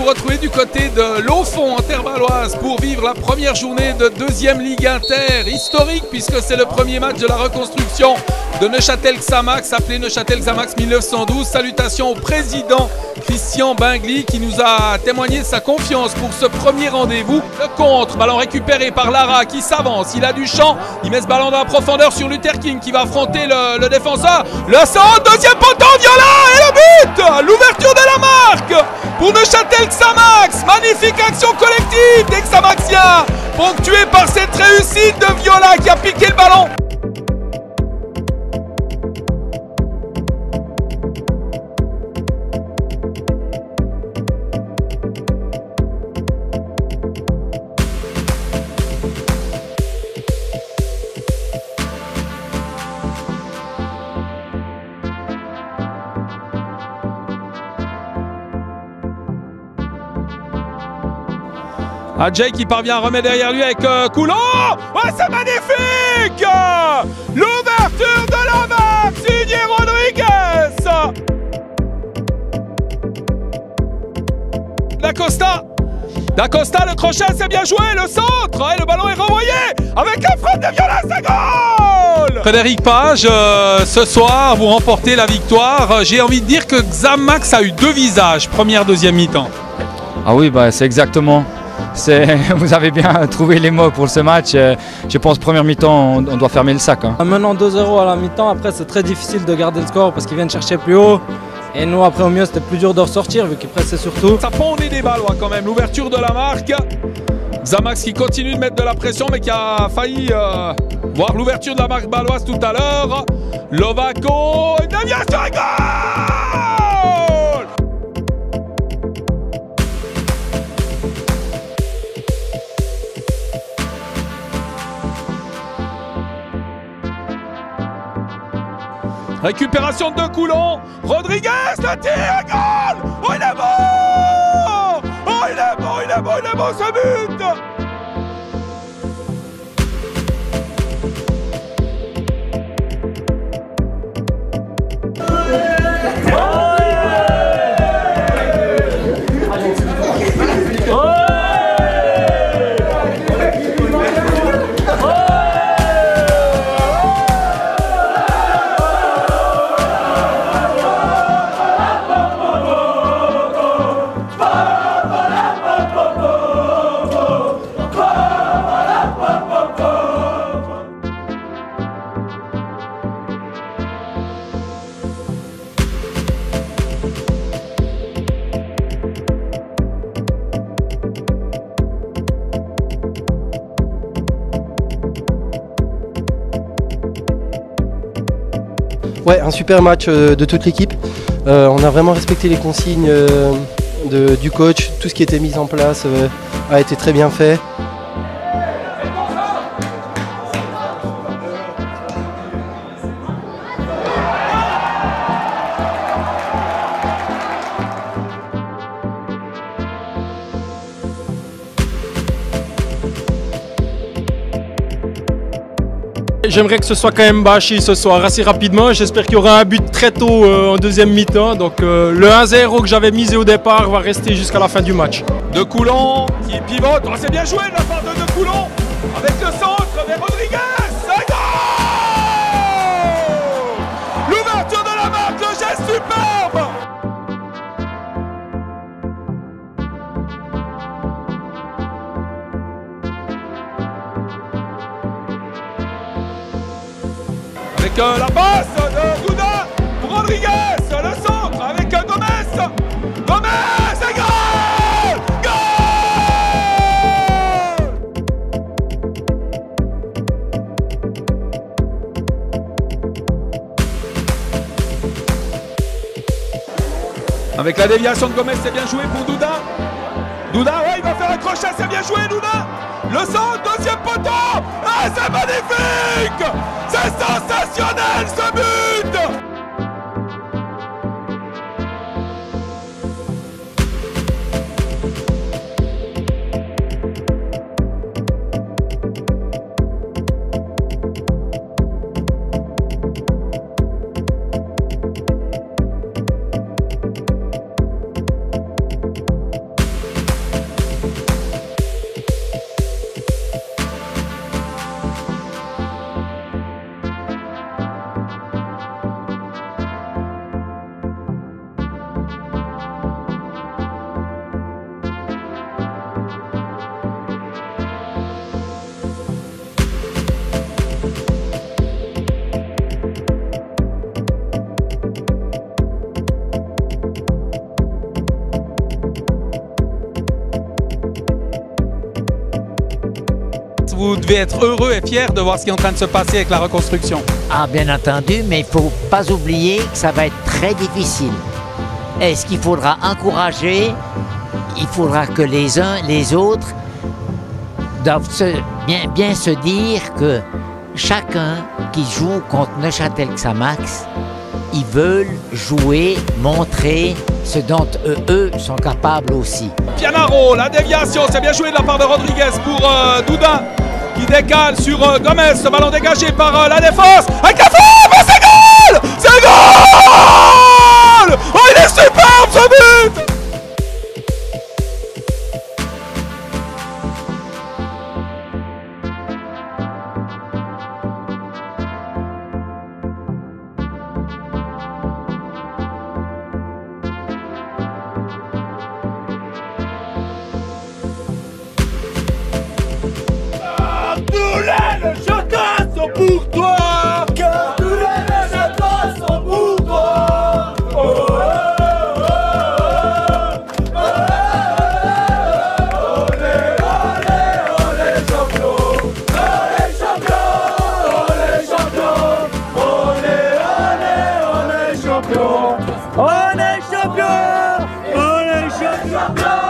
vous retrouver du côté de Laufont en terre baloise pour vivre la première journée de deuxième Ligue Inter, historique puisque c'est le premier match de la reconstruction de Neuchâtel-Xamax, appelé Neuchâtel-Xamax 1912. Salutations au président Christian Bingli qui nous a témoigné de sa confiance pour ce premier rendez-vous. Le contre, ballon récupéré par Lara qui s'avance, il a du champ, il met ce ballon dans la profondeur sur Luther King qui va affronter le défenseur. Le centre, deuxième poteau, Viola et le but, l'ouverture de la marque pour Neuchâtel-Xamax. Magnifique action collective des Xamaxiens, ponctuée par cette réussite de Viola qui a piqué le ballon. Adjei qui parvient à remettre derrière lui avec Coulon. Ouais, c'est magnifique! L'ouverture de la marque, signé Rodriguez. D'Acosta, le crochet, c'est bien joué, le centre, et le ballon est renvoyé avec un frappe de Viola, c'est goal! Frédéric Page, ce soir, vous remportez la victoire. J'ai envie de dire que Xamax a eu deux visages, première, deuxième mi-temps. Ah oui, bah, c'est exactement. Vous avez bien trouvé les mots pour ce match. Je pense première mi-temps, on doit fermer le sac. Hein. Menant 2-0 à la mi-temps, après c'est très difficile de garder le score parce qu'ils viennent chercher plus haut. Et nous après au mieux c'était plus dur de ressortir vu qu'ils pressaient surtout. Ça pondait des Balois quand même, l'ouverture de la marque. Xamax qui continue de mettre de la pression mais qui a failli voir l'ouverture de la marque baloise tout à l'heure. Lovaco, une déviation et goal! Récupération de Coulon, Rodriguez, le tir, goal! Oh il est bon! Oh il est bon ce but! Ouais, un super match de toute l'équipe. On a vraiment respecté les consignes du coach. Tout ce qui était mis en place a été très bien fait. J'aimerais que ce soit quand même bâché ce soir assez rapidement. J'espère qu'il y aura un but très tôt en deuxième mi-temps. Donc le 1-0 que j'avais misé au départ va rester jusqu'à la fin du match. De Coulon qui pivote. Oh, c'est bien joué de la part de Coulon avec le centre vers Rodriguez. C'est goal! L'ouverture de la marque, le geste superbe. Avec la passe de Douda pour Rodriguez, le centre avec Gomez, et goal! Goal! Avec la déviation de Gomez, c'est bien joué pour Douda. Douda, ouais, il va faire un crochet, c'est bien joué Douda. Le centre, deuxième poteau. Ah, c'est magnifique! C'est sensationnel ce but! vous devez être heureux et fier de voir ce qui est en train de se passer avec la reconstruction. Ah, bien entendu, mais il ne faut pas oublier que ça va être très difficile. Et ce qu'il faudra encourager, il faudra que les uns les autres doivent bien se dire que chacun qui joue contre Neuchâtel Xamax, ils veulent jouer, montrer ce dont eux sont capables aussi. Pianaro, la déviation, c'est bien joué de la part de Rodriguez pour Doudin qui décale sur Gomez, ce ballon dégagé par la défense. Avec la frappe, c'est goal! C'est goal! Oh, il est superbe ce but! Tous les Neuchâtelois sont pour toi. Car tous les Neuchâtelois sont pour toi. Oh, oh, oh, oh, oh, olé, olé, olé, champion. Olé, champion. Olé, champion. Olé, olé, olé, champion. Olé, champion. Olé, champion.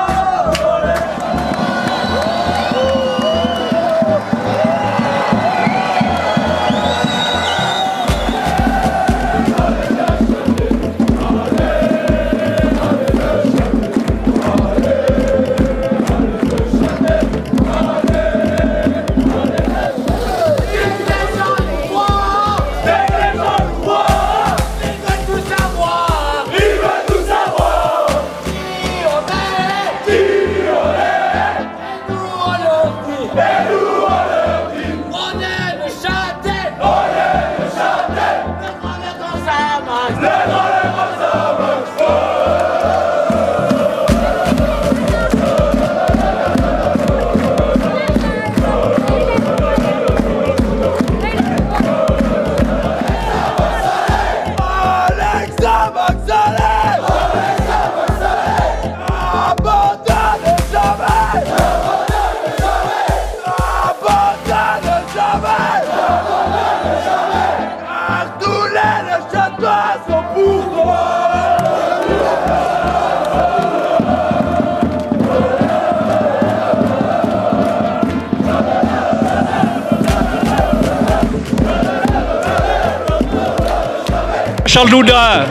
Charles Doudin,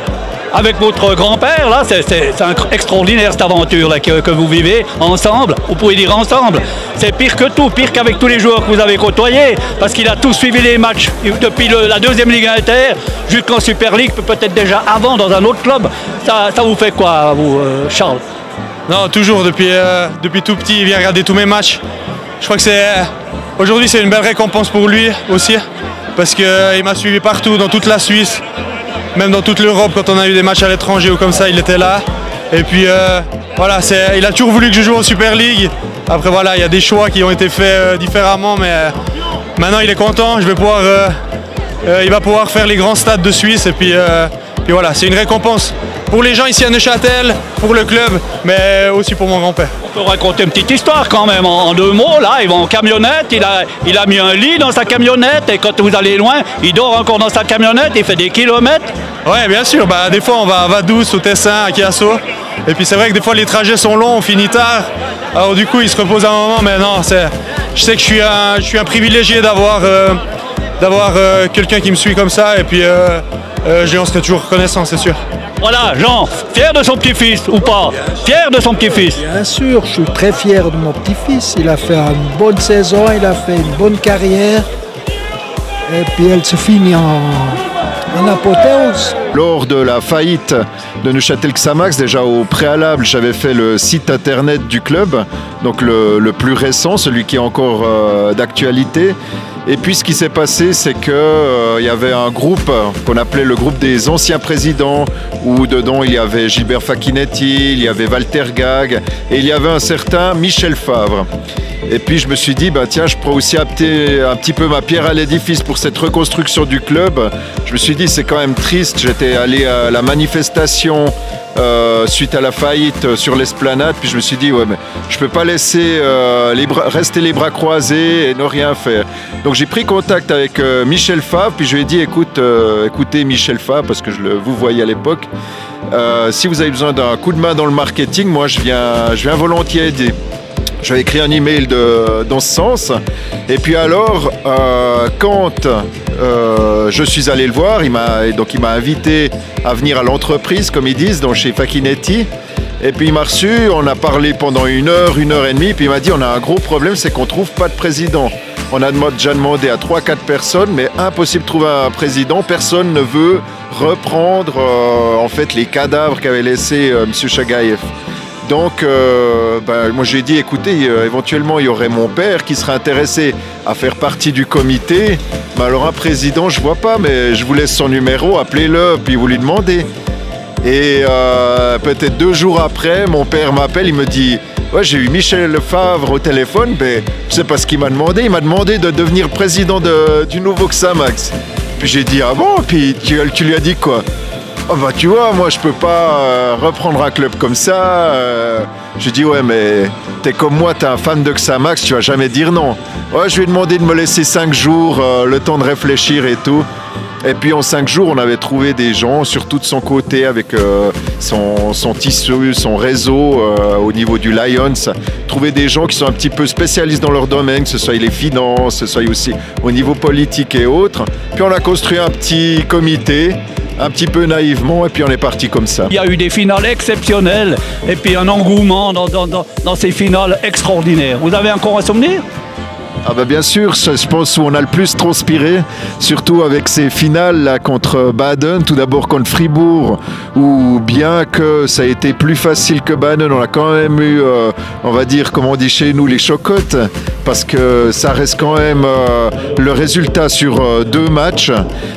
avec votre grand-père, là, c'est extraordinaire cette aventure là, que vous vivez ensemble. Vous pouvez dire ensemble. C'est pire que tout, pire qu'avec tous les joueurs que vous avez côtoyés, parce qu'il a tous suivi les matchs depuis la deuxième Ligue Inter jusqu'en Super League, peut-être déjà avant dans un autre club. Ça vous fait quoi, vous, Charles? Non, toujours, depuis tout petit, il vient regarder tous mes matchs. Je crois que aujourd'hui, c'est une belle récompense pour lui aussi, parce qu'il m'a suivi partout, dans toute la Suisse. Même dans toute l'Europe, quand on a eu des matchs à l'étranger ou comme ça, il était là. Et puis voilà, il a toujours voulu que je joue en Super League. Après voilà, il y a des choix qui ont été faits différemment, mais maintenant il est content. Il va pouvoir faire les grands stades de Suisse. Et puis voilà, c'est une récompense pour les gens ici à Neuchâtel, pour le club, mais aussi pour mon grand-père. On peut raconter une petite histoire quand même, en 2 mots. Là, il va en camionnette, il a mis un lit dans sa camionnette, et quand vous allez loin, il dort encore dans sa camionnette, il fait des kilomètres. Ouais, bien sûr, des fois on va à Vaduz, au Tessin, à Chiasso, et puis c'est vrai que des fois les trajets sont longs, on finit tard, alors du coup il se repose un moment, mais non, je sais que je suis un privilégié d'avoir quelqu'un qui me suit comme ça, et puis je lui en serai toujours reconnaissant, c'est sûr. Voilà, Jean, fier de son petit-fils ou pas? Fier de son petit-fils? Bien sûr, je suis très fier de mon petit-fils. Il a fait une bonne saison, il a fait une bonne carrière. Et puis elle se finit en apothéose. Lors de la faillite de Neuchâtel Xamax, déjà au préalable, j'avais fait le site internet du club, donc le plus récent, celui qui est encore d'actualité. Et puis ce qui s'est passé, c'est qu'il y avait un groupe qu'on appelait le groupe des anciens présidents, où dedans il y avait Gilbert Facchinetti, il y avait Walter Gag, et il y avait un certain Michel Favre. Et puis je me suis dit, tiens, je pourrais aussi apporter un petit peu ma pierre à l'édifice pour cette reconstruction du club. Je me suis dit, c'est quand même triste. J'étais allé à la manifestation suite à la faillite sur l'Esplanade. Puis je me suis dit, ouais, mais je peux pas laisser rester les bras croisés et ne rien faire. Donc j'ai pris contact avec Michel Favre, puis je lui ai dit, écoutez Michel Favre, parce que vous voyez à l'époque, si vous avez besoin d'un coup de main dans le marketing, moi je viens volontiers aider. J'avais écrit un email dans ce sens. Et puis alors, quand je suis allé le voir, il m'a invité à venir à l'entreprise, comme ils disent, donc chez Facchinetti. Et puis il m'a reçu, on a parlé pendant 1 heure et demie, puis il m'a dit, on a un gros problème, c'est qu'on ne trouve pas de président. On a déjà demandé à 3-4 personnes, mais impossible de trouver un président. Personne ne veut reprendre en fait les cadavres qu'avait laissés M. Chagaïev. Donc, moi j'ai dit, écoutez, éventuellement il y aurait mon père qui serait intéressé à faire partie du comité. Mais alors un président, je vois pas, mais je vous laisse son numéro, appelez-le, puis vous lui demandez. Et peut-être 2 jours après, mon père m'appelle, il me dit, ouais, j'ai eu Michel Favre au téléphone, mais je sais pas ce qu'il m'a demandé. Il m'a demandé de devenir président du nouveau Xamax. Puis j'ai dit, ah bon? Puis tu lui as dit quoi? Oh bah tu vois, moi je peux pas reprendre un club comme ça. J'ai dit ouais, mais t'es comme moi, t'es un fan de Xamax, tu vas jamais dire non. Ouais, je lui ai demandé de me laisser 5 jours, le temps de réfléchir et tout. Et puis en 5 jours, on avait trouvé des gens, surtout de son côté, avec son tissu, son réseau au niveau du Lions. Trouver des gens qui sont un petit peu spécialistes dans leur domaine, que ce soit les finances, que ce soit aussi au niveau politique et autres. Puis on a construit un petit comité, un petit peu naïvement, et puis on est parti comme ça. Il y a eu des finales exceptionnelles, et puis un engouement dans ces finales extraordinaires. Vous avez encore un souvenir? Ah bah bien sûr, je pense où on a le plus transpiré, surtout avec ces finales là contre Baden, tout d'abord contre Fribourg, où bien que ça a été plus facile que Baden, on a quand même eu, on va dire, comme on dit chez nous, les chocottes, parce que ça reste quand même le résultat sur 2 matchs,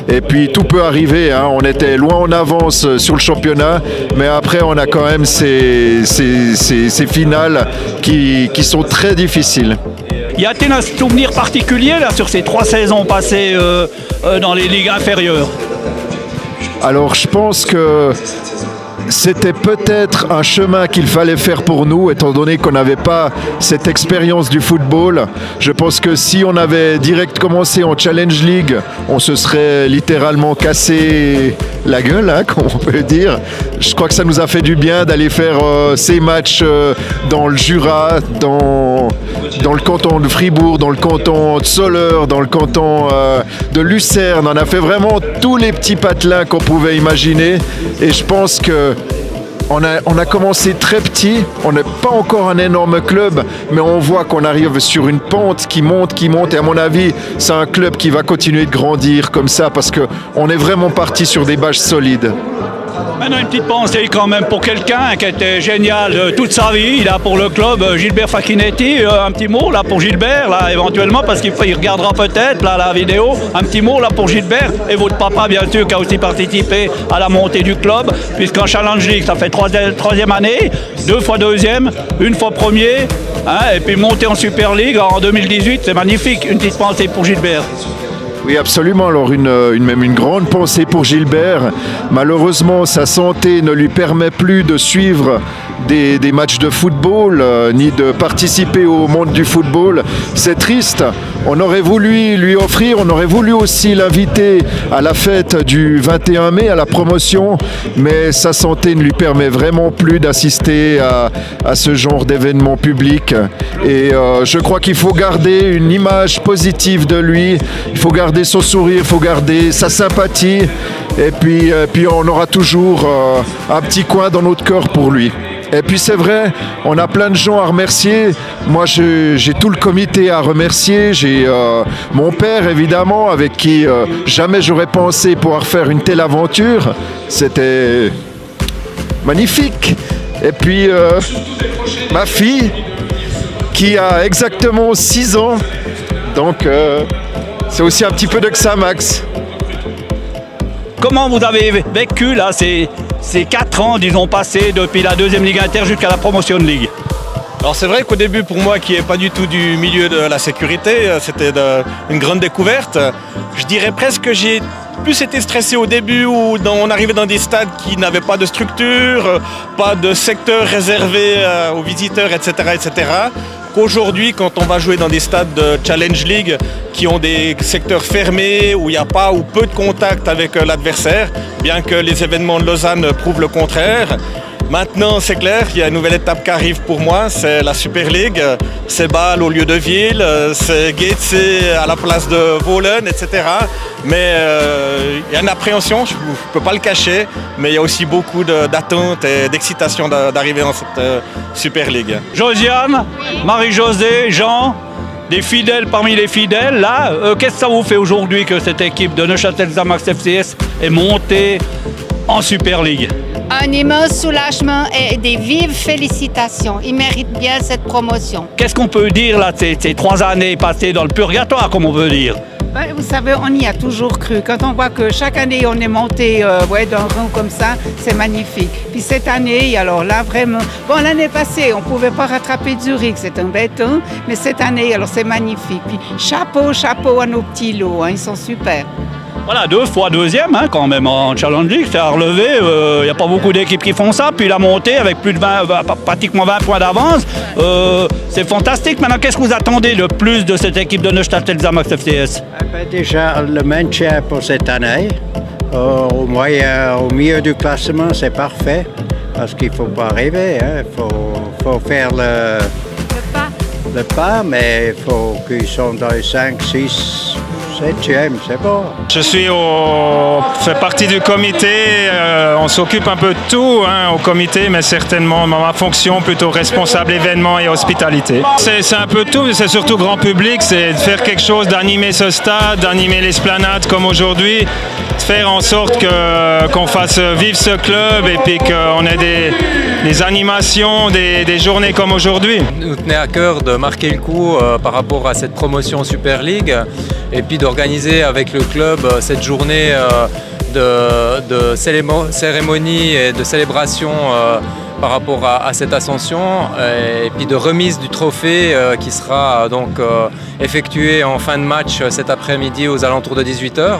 et puis tout peut arriver, hein. On était loin en avance sur le championnat, mais après on a quand même ces finales qui sont très difficiles. Y a-t-il un souvenir particulier là, sur ces 3 saisons passées dans les ligues inférieures? Alors je pense que c'était peut-être un chemin qu'il fallait faire pour nous, étant donné qu'on n'avait pas cette expérience du football. Je pense que si on avait direct commencé en Challenge League, on se serait littéralement cassé la gueule, hein, comme on peut dire. Je crois que ça nous a fait du bien d'aller faire ces matchs dans le Jura, dans le canton de Fribourg, dans le canton de Soleure, dans le canton de Lucerne. On a fait vraiment tous les petits patelins qu'on pouvait imaginer, et je pense que on a commencé très petit, on n'est pas encore un énorme club, mais on voit qu'on arrive sur une pente qui monte, et à mon avis, c'est un club qui va continuer de grandir comme ça, parce qu'on est vraiment parti sur des bases solides. Maintenant, une petite pensée quand même pour quelqu'un qui était génial toute sa vie là, pour le club, Gilbert Facchinetti. Un petit mot là pour Gilbert, là, éventuellement, parce qu'il regardera peut-être là, la vidéo. Un petit mot là pour Gilbert et votre papa, bien sûr, qui a aussi participé à la montée du club, puisqu'en Challenge League, ça fait 3e année, 2 fois 2e, 1 fois 1er, hein, et puis monter en Super League en 2018, c'est magnifique. Une petite pensée pour Gilbert. Oui, absolument. Alors même une grande pensée pour Gilbert. Malheureusement, sa santé ne lui permet plus de suivre des matchs de football, ni de participer au monde du football. C'est triste. On aurait voulu lui offrir, on aurait voulu aussi l'inviter à la fête du 21 mai, à la promotion, mais sa santé ne lui permet vraiment plus d'assister à ce genre d'événement public. Et je crois qu'il faut garder une image positive de lui, il faut garder son sourire, il faut garder sa sympathie, et puis on aura toujours un petit coin dans notre cœur pour lui. Et puis c'est vrai, on a plein de gens à remercier. Moi j'ai tout le comité à remercier. J'ai mon père évidemment, avec qui jamais j'aurais pensé pouvoir faire une telle aventure. C'était magnifique. Et puis ma fille qui a exactement 6 ans. Donc c'est aussi un petit peu de Xamax. Comment vous avez vécu là ces 4 ans, disons, passés depuis la 2e Ligue Inter jusqu'à la Promotion League? Alors c'est vrai qu'au début, pour moi qui n'est pas du tout du milieu de la sécurité, c'était une grande découverte. Je dirais presque que j'ai plus été stressé au début où on arrivait dans des stades qui n'avaient pas de structure, pas de secteur réservé aux visiteurs, etc., etc. Qu'aujourd'hui, quand on va jouer dans des stades de Challenge League qui ont des secteurs fermés, où il n'y a pas ou peu de contact avec l'adversaire, bien que les événements de Lausanne prouvent le contraire. Maintenant, c'est clair, il y a une nouvelle étape qui arrive pour moi, c'est la Super League, c'est Bâle au lieu de Ville, c'est Gates à la place de Wohlen, etc. Mais il y a une appréhension, je ne peux pas le cacher, mais il y a aussi beaucoup d'attentes et d'excitation d'arriver dans cette Super League. Josiane, Marie-Josée, Jean, des fidèles parmi les fidèles, là, qu'est-ce que ça vous fait aujourd'hui que cette équipe de Neuchâtel Xamax FCS est montée en Super League? Un immense soulagement et des vives félicitations. Ils méritent bien cette promotion. Qu'est-ce qu'on peut dire là, ces 3 années passées dans le purgatoire, comme on veut dire? Ben, vous savez, on y a toujours cru. Quand on voit que chaque année on est monté d'un rang comme ça, c'est magnifique. Puis cette année, alors là vraiment, bon l'année passée on ne pouvait pas rattraper Zurich, c'est embêtant, mais cette année alors c'est magnifique. Puis chapeau à nos petits lots, hein, ils sont super. Voilà, 2 fois 2e hein, quand même en Challenge League, c'est à relever, il n'y a pas beaucoup d'équipes qui font ça, puis la montée avec plus de 20, pratiquement 20 points d'avance, c'est fantastique. Maintenant, qu'est-ce que vous attendez le plus de cette équipe de Neuchâtel Xamax FCS? Déjà, le maintien pour cette année, au milieu du classement, c'est parfait, parce qu'il ne faut pas rêver, il faut faire le pas, mais il faut qu'ils soient dans les 5, 6, 7e, c'est bon. Je fais partie du comité, on s'occupe un peu de tout au comité, mais certainement ma fonction plutôt responsable événements et hospitalité. C'est un peu tout, c'est surtout grand public, c'est de faire quelque chose, d'animer ce stade, d'animer l'esplanade comme aujourd'hui, de faire en sorte qu'on fasse vivre ce club et puis qu'on ait des animations, des journées comme aujourd'hui. Nous tenait à cœur de marquer le coup par rapport à cette promotion Super League et puis d'organiser avec le club cette journée de cérémonie et de célébration par rapport à cette ascension et puis de remise du trophée qui sera donc effectué en fin de match cet après-midi aux alentours de 18 h.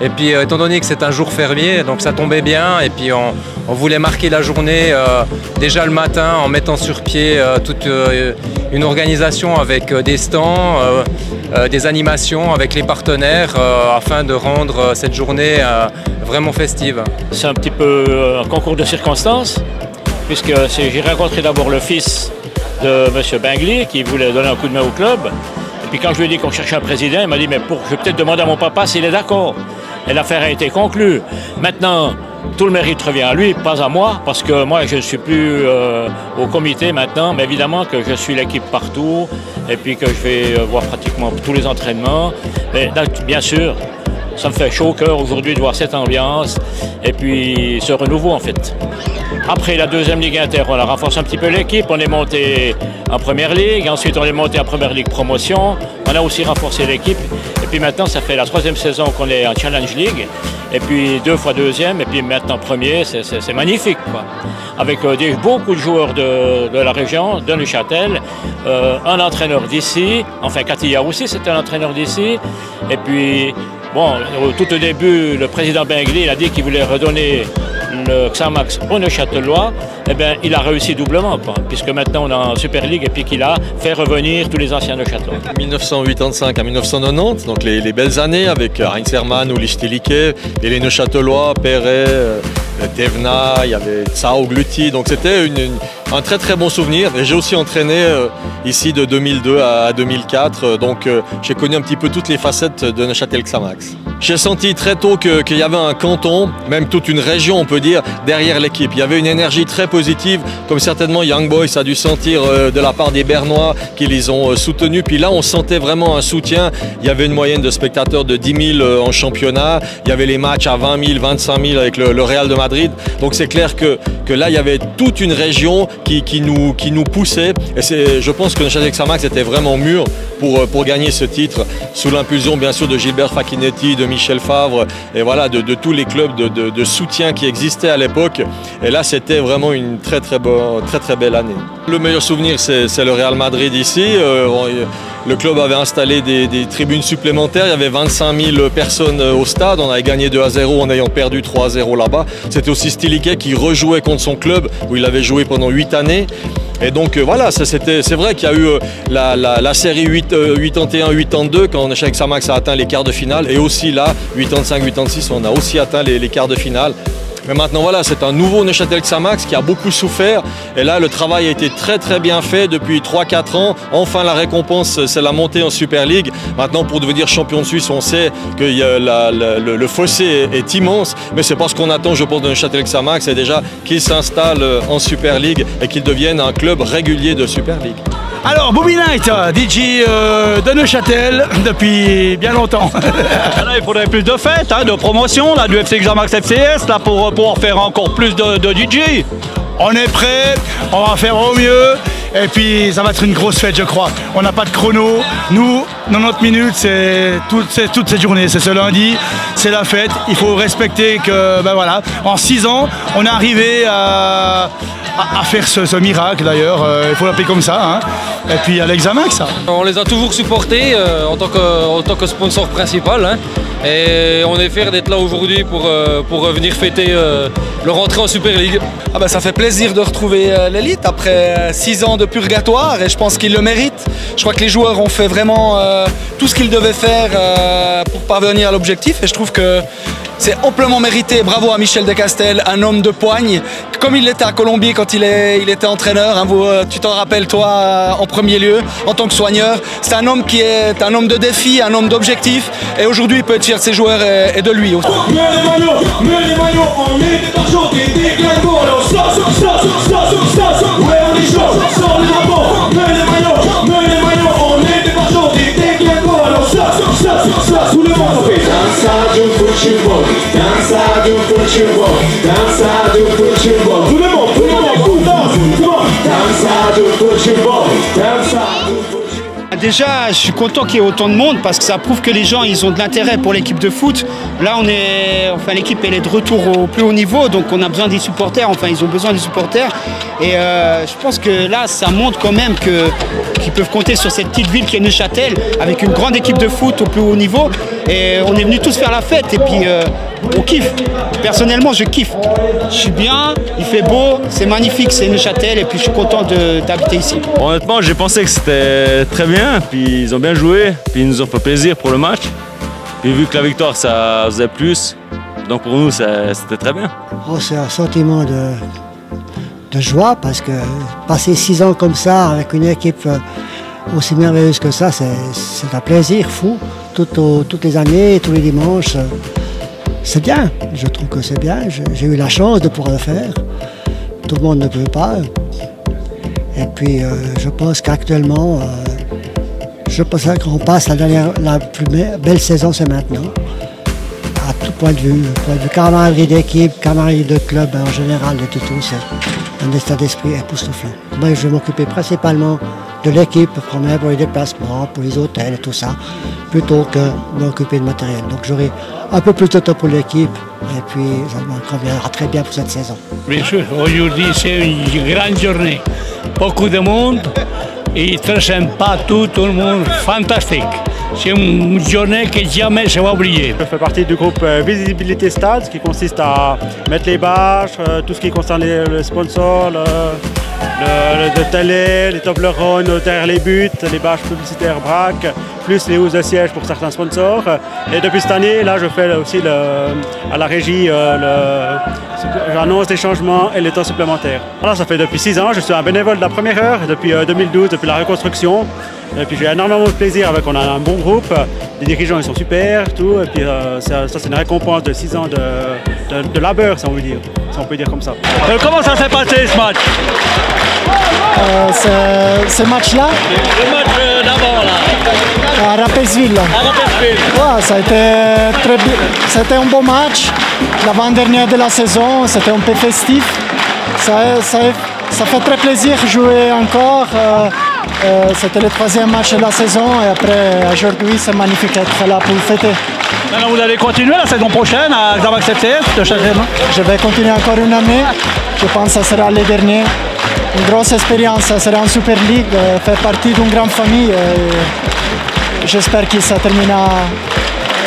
Et puis étant donné que c'est un jour férié, donc ça tombait bien et puis on voulait marquer la journée déjà le matin en mettant sur pied toute une organisation avec des stands, des animations avec les partenaires afin de rendre cette journée vraiment festive. C'est un petit peu un concours de circonstances puisque j'ai rencontré d'abord le fils de M. Bingley qui voulait donner un coup de main au club. Et puis quand je lui ai dit qu'on cherchait un président, il m'a dit mais je vais peut-être demander à mon papa s'il est d'accord. Et l'affaire a été conclue. Maintenant, tout le mérite revient à lui, pas à moi, parce que moi, je ne suis plus au comité maintenant, mais évidemment que je suis l'équipe partout, et puis que je vais voir pratiquement tous les entraînements. Mais bien sûr, ça me fait chaud au cœur aujourd'hui de voir cette ambiance, et puis ce renouveau en fait. Après la 2e Ligue Inter, on a renforcé un petit peu l'équipe, on est monté en Première Ligue, ensuite on est monté en Première Ligue Promotion, on a aussi renforcé l'équipe, et puis maintenant ça fait la 3e saison qu'on est en Challenge League, et puis 2 fois 2e, et puis maintenant premier, c'est magnifique, quoi. Avec beaucoup de joueurs de la région, de Neuchâtel, un entraîneur d'ici, enfin Katilla aussi c'était un entraîneur d'ici, et puis bon, tout au début, le président Bingley a dit qu'il voulait redonner le Xamax au Neuchâtelois, eh bien, il a réussi doublement, quoi, puisque maintenant on est en Super League et puis qu'il a fait revenir tous les anciens Neuchâtelois. 1985 à 1990, donc les belles années avec Heinz Hermann ou Lichtelike et les Neuchâtelois, Perret, Tevna, il y avait Tsao Gluti, donc c'était un très très bon souvenir. Et j'ai aussi entraîné ici de 2002 à 2004, donc j'ai connu un petit peu toutes les facettes de Neuchâtel Xamax. J'ai senti très tôt qu'il y avait un canton, même toute une région on peut dire, derrière l'équipe. Il y avait une énergie très positive, comme certainement Young Boys a dû sentir de la part des Bernois qui les ont soutenus. Puis là on sentait vraiment un soutien. Il y avait une moyenne de spectateurs de 10 000 en championnat. Il y avait les matchs à 20 000, 25 000 avec le Real de Madrid. Donc c'est clair que là il y avait toute une région qui nous poussait. Et je pense que Neuchâtel Xamax était vraiment mûr pour gagner ce titre, sous l'impulsion bien sûr de Gilbert Facchinetti, de Michel Favre et voilà, de tous les clubs de soutien qui existaient à l'époque. Et là, c'était vraiment une très belle année. Le meilleur souvenir, c'est le Real Madrid ici. Le club avait installé des tribunes supplémentaires. Il y avait 25 000 personnes au stade. On avait gagné 2-0 en ayant perdu 3-0 là-bas. C'était aussi Stiliquet qui rejouait contre son club où il avait joué pendant 8 années. Et donc voilà, c'est vrai qu'il y a eu la série 81-82 quand Nechatelek Xamax a atteint les quarts de finale. Et aussi là, 85-86, on a aussi atteint les quarts de finale. Mais maintenant voilà, c'est un nouveau Nechatelek Xamax qui a beaucoup souffert. Et là, le travail a été très bien fait depuis 3-4 ans. Enfin, la récompense, c'est la montée en Super League. Maintenant, pour devenir champion de Suisse, on sait que le fossé est immense. Mais c'est pas ce qu'on attend, je pense, de Nechatelek Xamax. C'est déjà qu'il s'installe en Super League et qu'il devienne un club régulier de Super League. Alors, Booby Knight, DJ de Neuchâtel depuis bien longtemps. Là, il faudrait plus de fêtes, hein, de promotion, là, du FC Xamax FCS, là, pour pouvoir faire encore plus de DJ. On est prêt, on va faire au mieux. Et puis, ça va être une grosse fête, je crois. On n'a pas de chrono. Nous, 90 minutes, c'est toute cette journée. C'est ce lundi, c'est la fête. Il faut respecter que, ben voilà, en 6 ans, on est arrivé à faire ce miracle d'ailleurs, il faut l'appeler comme ça. Hein. Et puis à l'Xamax. On les a toujours supportés en tant que sponsor principal. Hein. Et on est fiers d'être là aujourd'hui pour venir fêter leur entrée en Super League. Ah bah, ça fait plaisir de retrouver l'élite après 6 ans de purgatoire et je pense qu'ils le méritent. Je crois que les joueurs ont fait vraiment tout ce qu'ils devaient faire pour parvenir à l'objectif et je trouve que c'est amplement mérité. Bravo à Michel Decastel, un homme de poigne, comme il l'était à Colombie quand il était entraîneur. Hein, tu t'en rappelles toi en premier lieu, en tant que soigneur. C'est un homme qui est un homme de défi, un homme d'objectif. Et aujourd'hui, il peut être fier de ses joueurs et de lui aussi. Mets les maillots, on est des marchands, des glagos. Alors ça, ouais, on est chaud, sors les drapeaux. Mets les maillots, on est des marchands, des glagos. Alors ça, tout le monde fait. Dança do futebol, dança do futebol, dança do futebol. Tout le monde, dança do futebol, dança do futebol. Déjà, je suis content qu'il y ait autant de monde parce que ça prouve que les gens ils ont de l'intérêt pour l'équipe de foot. Là, l'équipe elle est de retour au plus haut niveau, donc on a besoin des supporters. Enfin, ils ont besoin des supporters. Et je pense que là, ça montre quand même qu'ils peuvent compter sur cette petite ville qui est Neuchâtel, avec une grande équipe de foot au plus haut niveau. Et on est venus tous faire la fête et puis on kiffe. Personnellement, je kiffe. Je suis bien, il fait beau, c'est magnifique, c'est Neuchâtel et puis je suis content d'habiter ici. Honnêtement, j'ai pensé que c'était très bien, puis ils ont bien joué, puis ils nous ont fait plaisir pour le match. Puis vu que la victoire, ça faisait plus, donc pour nous, c'était très bien. Oh, c'est un sentiment de joie parce que passer 6 ans comme ça avec une équipe aussi merveilleuse que ça, c'est un plaisir fou. Toutes les années, tous les dimanches. C'est bien, je trouve que c'est bien. J'ai eu la chance de pouvoir le faire. Tout le monde ne peut pas. Et puis, je pense qu'actuellement, qu'on passe la plus belle saison, c'est maintenant. À tout point de vue camaraderie d'équipe, camaraderie de club en général, de tout, c'est un état d'esprit époustouflant. Moi, je vais m'occuper principalement de l'équipe, pour les déplacements, pour les hôtels et tout ça, plutôt que de m'occuper de matériel. Donc j'aurai un peu plus de temps pour l'équipe et puis ça me conviendra très bien pour cette saison. Bien sûr, aujourd'hui c'est une grande journée. Beaucoup de monde et très sympa, tout le monde fantastique. C'est une journée que jamais je vais oublier. Je fais partie du groupe Visibilité Stade, qui consiste à mettre les bâches, tout ce qui concerne les sponsors, le télé, les Toblerones derrière les buts, les bâches publicitaires braques, plus les housses de siège pour certains sponsors. Et depuis cette année, là, je fais aussi à la régie, j'annonce les changements et les temps supplémentaires. Voilà, ça fait depuis 6 ans, je suis un bénévole de la première heure, depuis 2012, depuis la reconstruction. Et puis j'ai énormément de plaisir on a un bon groupe, les dirigeants ils sont super, tout. Et puis ça c'est une récompense de 6 ans de labeur, si on peut dire comme ça. Comment ça s'est passé ce match? Ce match-là? Le match d'avant là. À Rapperswil. Ouais, ça a été très bien. C'était un bon match. L'avant-dernière de la saison, c'était un peu festif. Ça fait très plaisir de jouer encore C'était le 3e match de la saison et après aujourd'hui c'est magnifique d'être là pour le fêter. Maintenant vous allez continuer la saison prochaine à Xamax FCF de Châtellerault. Je vais continuer encore une année. Je pense que ce sera le dernier. Une grosse expérience, ça sera en Super League, faire partie d'une grande famille. J'espère que ça terminera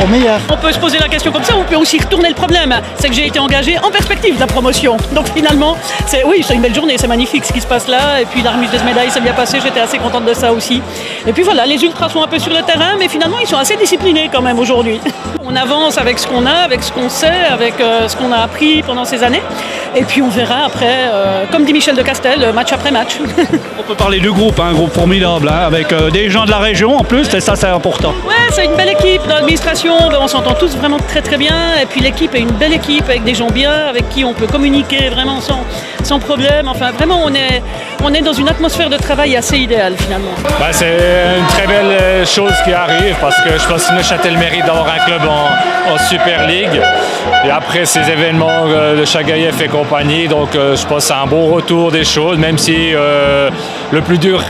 au meilleur. On peut se poser la question comme ça, on peut aussi retourner le problème. C'est que j'ai été engagé en perspective de la promotion. Donc finalement, oui, c'est une belle journée, c'est magnifique ce qui se passe là. Et puis la remise des médailles s'est bien passée, j'étais assez contente de ça aussi. Et puis voilà, les ultras sont un peu sur le terrain, mais finalement ils sont assez disciplinés quand même aujourd'hui. On avance avec ce qu'on a, avec ce qu'on sait, avec ce qu'on a appris pendant ces années. Et puis on verra après, comme dit Michel de Castel, match après match. On peut parler du groupe, un groupe formidable, hein, avec des gens de la région en plus, et ça c'est important. Ouais, c'est une belle équipe dans l'administration, on s'entend tous vraiment très très bien. Et puis l'équipe est une belle équipe avec des gens bien, avec qui on peut communiquer vraiment sans problème. Enfin vraiment on est dans une atmosphère de travail assez idéale finalement. C'est une très belle chose qui arrive parce que je pense que Neuchâtel mérite d'avoir un club en Super League. Et après ces événements de Chagaïef et compagnie, donc je pense que c'est un bon retour des choses, même si le plus dur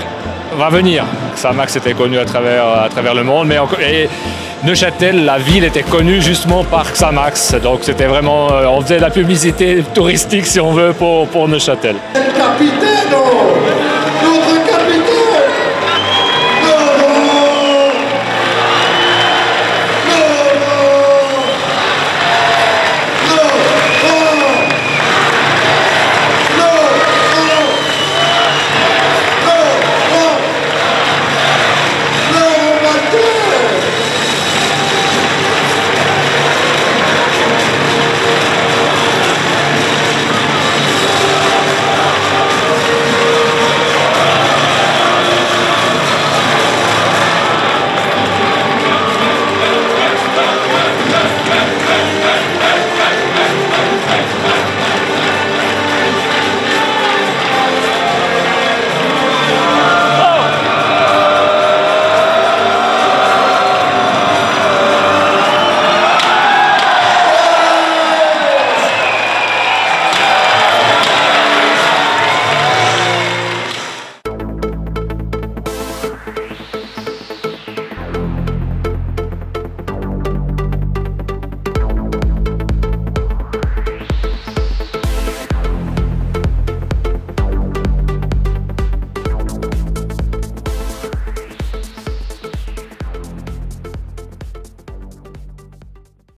va venir. Xamax était connu à travers le monde, mais Neuchâtel, la ville était connue justement par Xamax, donc c'était vraiment, on faisait de la publicité touristique si on veut pour Neuchâtel. El capitano